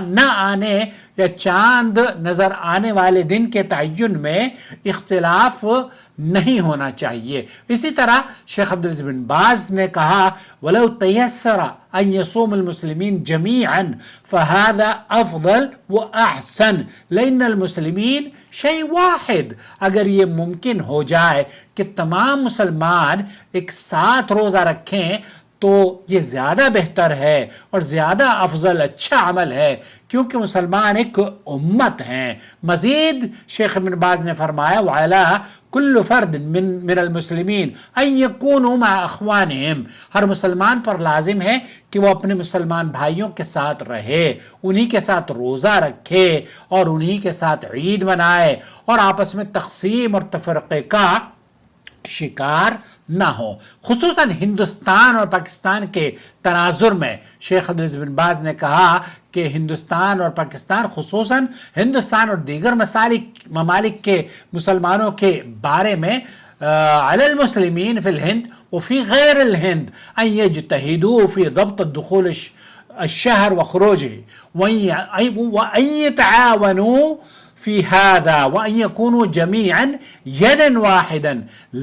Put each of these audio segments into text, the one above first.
نہ آنے یا چاند نظر آنے والے دن کے تعین میں اختلاف نہیں ہونا چاہیے۔ اسی طرح شیخ عبدالعزیز بن باز نے کہا وَلَوْ تَيَسَّرَ أَن يَصُومَ الْمُسْلِمِينَ جَمِيعًا فَهَذَا أَفْضَلُ وَأَحْسَنُ لِأَنَّ الْمُسْلِمِينَ شَيْءٌ وَاحِدٌ، اگر یہ ممکن ہو جائے کہ تمام مسلمان ایک ساتھ روزہ رکھیں تو یہ زیادہ بہتر ہے اور زیادہ افضل اچھا عمل ہے، کیونکہ مسلمان ایک امت ہیں۔ مزید شیخ ابن باز نے فرمایا وَعَلَىٰ كُلُّ فَرْدٍ مِّنَ الْمُسْلِمِينَ أَن يَكُونُوا مَعَ أَخْوَانِهِمْ، ہر مسلمان پر لازم ہے کہ وہ اپنے مسلمان بھائیوں کے ساتھ رہے، انہی کے ساتھ روزہ رکھے اور انہی کے ساتھ عید منائے اور آپس میں تقسیم اور تفرقے کا شکار نہ ہو۔ خصوصاً ہندوستان اور پاکستان کے تناظر میں شیخ عبدالعزیز بن باز نے کہا کہ ہندوستان اور پاکستان، خصوصاً ہندوستان اور دیگر ممالک کے مسلمانوں کے بارے میں علی المسلمین فی الہند وفی غیر الہند ان یجتہدوا فی ضبط الدخول الشہر وخروجه وان یتعاونوا في هذا وأن يكونوا جميعا يدا واحدا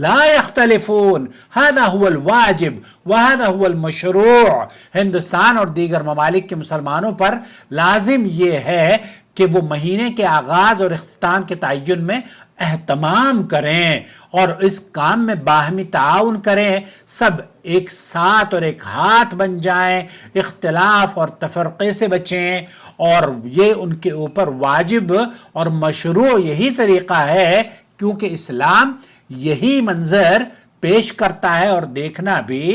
لا يختلفون، هذا هو الواجب وهذا هو المشروع۔ ہندوستان اور دیگر ممالک کے مسلمانوں پر لازم یہ ہے کہ وہ مہینے کے آغاز اور اختتام کے تعین میں اہتمام کریں اور اس کام میں باہمی تعاون کریں، سب ایک ساتھ اور ایک ہاتھ بن جائیں، اختلاف اور تفرقے سے بچیں، اور یہ ان کے اوپر واجب اور مشروع یہی طریقہ ہے، کیونکہ اسلام یہی منظر پیش کرتا ہے اور دیکھنا بھی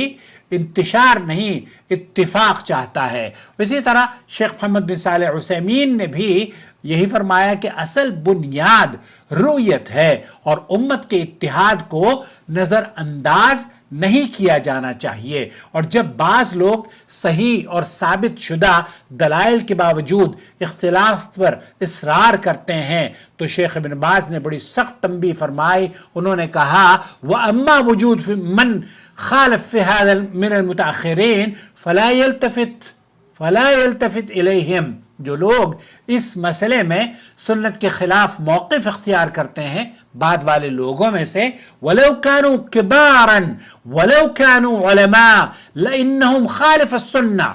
انتشار نہیں اتفاق چاہتا ہے۔ اسی طرح شیخ محمد بن صالح عثیمین نے بھی یہی فرمایا کہ اصل بنیاد رؤیت ہے اور امت کے اتحاد کو نظر انداز نہیں کیا جانا چاہیے، اور جب بعض لوگ صحیح اور ثابت شدہ دلائل کے باوجود اختلاف پر اصرار کرتے ہیں تو شیخ ابن باز نے بڑی سخت تنبیہ فرمائی۔ انہوں نے کہا وَأَمَّا وُجُودُ مَنْ خَالَفَ فِي هَذَا مِنَ الْمُتَأَخِّرِينَ فَلَا يَلْتَفِتْ إِلَيْهِمْ، جو لوگ اس مسئلے میں سنت کے خلاف موقف اختیار کرتے ہیں بعد والے لوگوں میں سے وَلَوْ كَانُوا كِبَارًا وَلَوْ كَانُوا عُلَمَاء لَإِنَّهُمْ خَالِفَ السُّنَّةِ،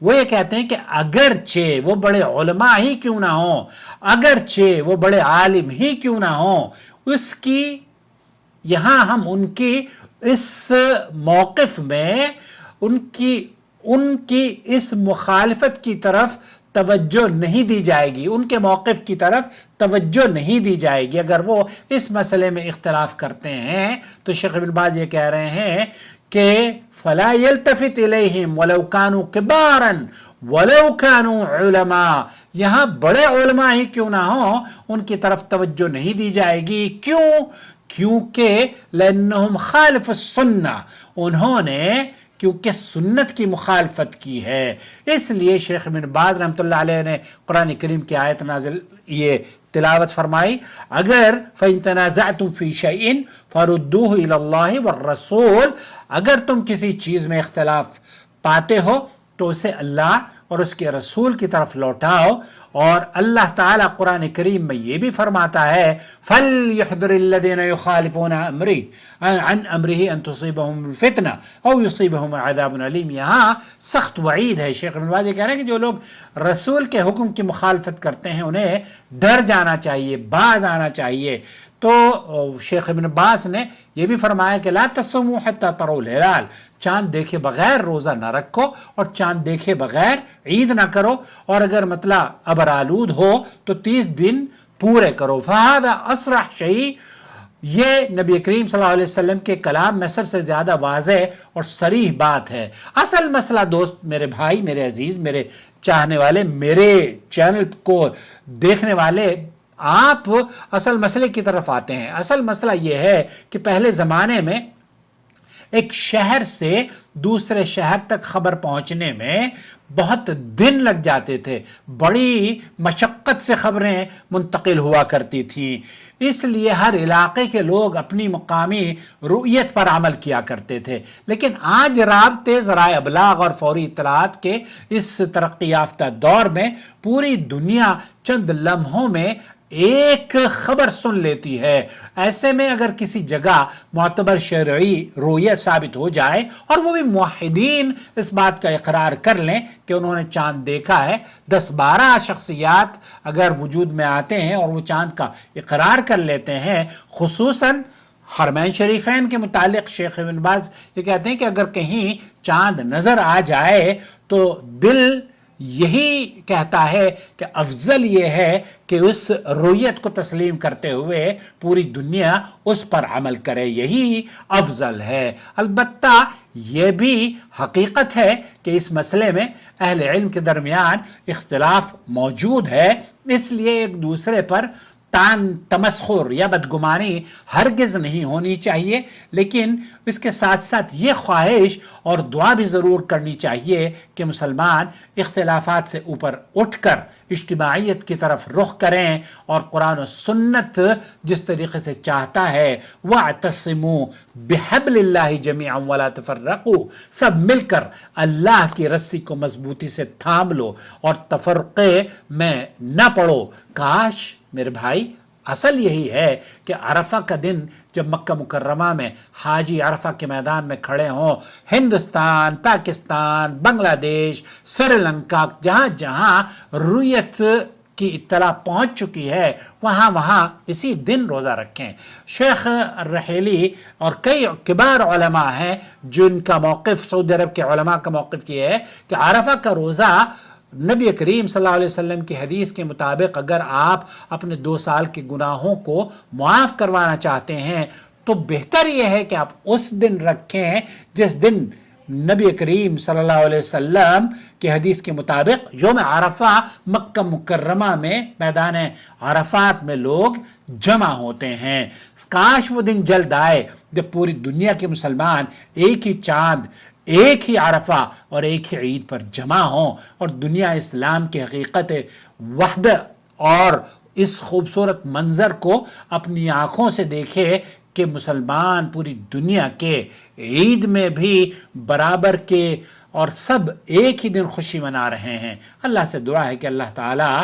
وہ یہ کہتے ہیں کہ اگرچہ وہ بڑے علماء ہی کیوں نہ ہوں، اگرچہ وہ بڑے عالم ہی کیوں نہ ہوں، اس کی یہاں ہم ان کی اس موقف میں ان کی اس مخالفت کی طرف توجہ نہیں دی جائے گی، ان کے موقف کی طرف توجہ نہیں دی جائے گی۔ اگر وہ اس مسئلے میں اختلاف کرتے ہیں تو شیخ ابن باز یہ کہہ رہے ہیں کہ فلا يلتفت الیہم ولو كانوا کبارا ولو كانوا علماء، یہاں بڑے علماء ہی کیوں نہ ہوں ان کی طرف توجہ نہیں دی جائے گی۔ کیوں؟ کیونکہ لأنہم خالف السنہ، انہوں نے کیونکہ سنت کی مخالفت کی ہے۔ اس لیے شیخ ابن باز رحمۃ اللہ علیہ نے قرآن کریم کی آیت نازل یہ تلاوت فرمائی اگر فَإِن تَنَازَعْتُمْ فِي شَيْءٍ فَرُدُّوهُ إِلَى اللَّهِ وَالرَّسُولِ، اگر تم کسی چیز میں اختلاف پاتے ہو تو اسے اللہ اور اس کے رسول کی طرف لوٹاؤ، اور اللہ تعالیٰ قرآن کریم میں یہ بھی فرماتا ہے فَلْيَحْذَرِ الَّذِينَ يُخَالِفُونَ عَنْ أَمْرِهِ أَن تُصِيبَهُمُ الْفِتْنَةُ أَوْ يُصِيبَهُمْ عَذَابٌ أَلِيمٌ، یہاں سخت وعید ہے۔ شیخ ابن باز یہ کہہ رہے ہیں کہ جو لوگ رسول کے حکم کی مخالفت کرتے ہیں انہیں ڈر جانا چاہیے، باز آنا چاہیے۔ تو شیخ ابن باز نے یہ بھی فرمایا کہ لا تصوموا حتى تروا الهلال، چاند دیکھے بغیر روزہ نہ رکھو اور چاند دیکھے بغیر عید نہ کرو، اور اگر مطلع ابرآلود ہو تو 30 دن پورے کرو۔ فہذا اصرح شیء، یہ نبی کریم صلی اللہ علیہ وسلم کے کلام میں سب سے زیادہ واضح اور صریح بات ہے۔ اصل مسئلہ دوست، میرے بھائی، میرے عزیز، میرے چاہنے والے، میرے چینل کو دیکھنے والے، آپ اصل مسئلے کی طرف آتے ہیں۔ اصل مسئلہ یہ ہے کہ پہلے زمانے میں ایک شہر سے دوسرے شہر تک خبر پہنچنے میں بہت دن لگ جاتے تھے، بڑی مشقت مشقت سے خبریں منتقل ہوا کرتی تھیں، اس لیے ہر علاقے کے لوگ اپنی مقامی رؤیت پر عمل کیا کرتے تھے۔ لیکن آج رابطے، ذرائع ابلاغ اور فوری اطلاعات کے اس ترقی یافتہ دور میں پوری دنیا چند لمحوں میں ایک خبر سن لیتی ہے۔ ایسے میں اگر کسی جگہ معتبر شرعی رویت ثابت ہو جائے اور وہ بھی موحدین اس بات کا اقرار کر لیں کہ انہوں نے چاند دیکھا ہے، 10-12 شخصیات اگر وجود میں آتے ہیں اور وہ چاند کا اقرار کر لیتے ہیں، خصوصاً حرمین شریفین کے متعلق شیخ ابن باز یہ کہتے ہیں کہ اگر کہیں چاند نظر آ جائے تو دل یہی کہتا ہے کہ افضل یہ ہے کہ اس رویت کو تسلیم کرتے ہوئے پوری دنیا اس پر عمل کرے، یہی افضل ہے۔ البتہ یہ بھی حقیقت ہے کہ اس مسئلے میں اہل علم کے درمیان اختلاف موجود ہے، اس لیے ایک دوسرے پر تمسخر یا بدگمانی ہرگز نہیں ہونی چاہیے، لیکن اس کے ساتھ ساتھ یہ خواہش اور دعا بھی ضرور کرنی چاہیے کہ مسلمان اختلافات سے اوپر اٹھ کر اجتماعیت کی طرف رخ کریں اور قرآن و سنت جس طریقے سے چاہتا ہے وَاعْتَصِمُوا بِحَبْلِ اللَّهِ جَمِيعًا وَلَا تَفَرَّقُوا، سب مل کر اللہ کی رسی کو مضبوطی سے تھام لو اور تفرقے میں نہ پڑو۔ کاش میرے بھائی اصل یہی ہے کہ عرفہ کا دن جب مکہ مکرمہ میں حاجی عرفہ کے میدان میں کھڑے ہوں، ہندوستان، پاکستان، بنگلہ دیش، سری لنکا، جہاں جہاں رویت کی اطلاع پہنچ چکی ہے وہاں اسی دن روزہ رکھیں۔ شیخ الرحیلی اور کئی کبار علماء ہیں جن کا موقف، سعودی عرب کے علماء کا موقف یہ ہے کہ عرفہ کا روزہ نبی کریم صلی اللہ علیہ وسلم کی حدیث کے مطابق اگر آپ اپنے 2 سال کے گناہوں کو معاف کروانا چاہتے ہیں تو بہتر یہ ہے کہ آپ اس دن رکھیں جس دن نبی کریم صلی اللہ علیہ وسلم کی حدیث کے مطابق یوم عرفہ مکہ مکرمہ میں میدان عرفات میں لوگ جمع ہوتے ہیں۔ کاش وہ دن جلد آئے جب پوری دنیا کے مسلمان ایک ہی چاند، ایک ہی عرفہ اور ایک ہی عید پر جمع ہوں اور دنیا اسلام کی حقیقت وحدت اور اس خوبصورت منظر کو اپنی آنکھوں سے دیکھے کہ مسلمان پوری دنیا کے عید میں بھی برابر کے اور سب ایک ہی دن خوشی منا رہے ہیں۔ اللہ سے دعا ہے کہ اللہ تعالیٰ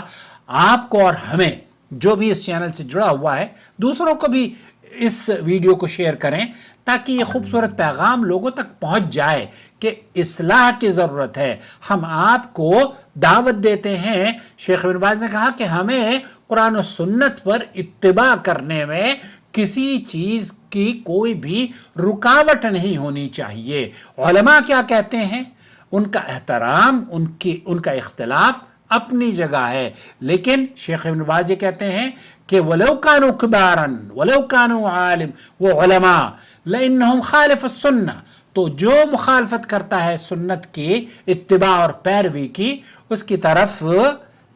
آپ کو اور ہمیں، جو بھی اس چینل سے جڑا ہوا ہے، دوسروں کو بھی اس ویڈیو کو شیئر کریں تاکہ یہ خوبصورت پیغام لوگوں تک پہنچ جائے کہ اصلاح کی ضرورت ہے۔ ہم آپ کو دعوت دیتے ہیں، شیخ ابن باز نے کہا کہ ہمیں قرآن و سنت پر اتباع کرنے میں کسی چیز کی کوئی بھی رکاوٹ نہیں ہونی چاہیے۔ علماء کیا کہتے ہیں، ان کا احترام، ان کا اختلاف اپنی جگہ ہے، لیکن شیخ ابن باز یہ کہتے ہیں کہ وَلَوْ كَانُوا كِبَارًا وَلَوْ كَانُوا عَالِمْ وَعُلَمَاء لَإِنَّهُمْ خَالِفُ السُّنَّةِ، تو جو مخالفت کرتا ہے سنت کی اتباع اور پیروی کی، اس کی طرف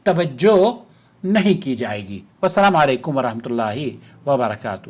توجہ نہیں کی جائے گی۔ والسلام علیکم ورحمۃ اللہ وبرکاتہ۔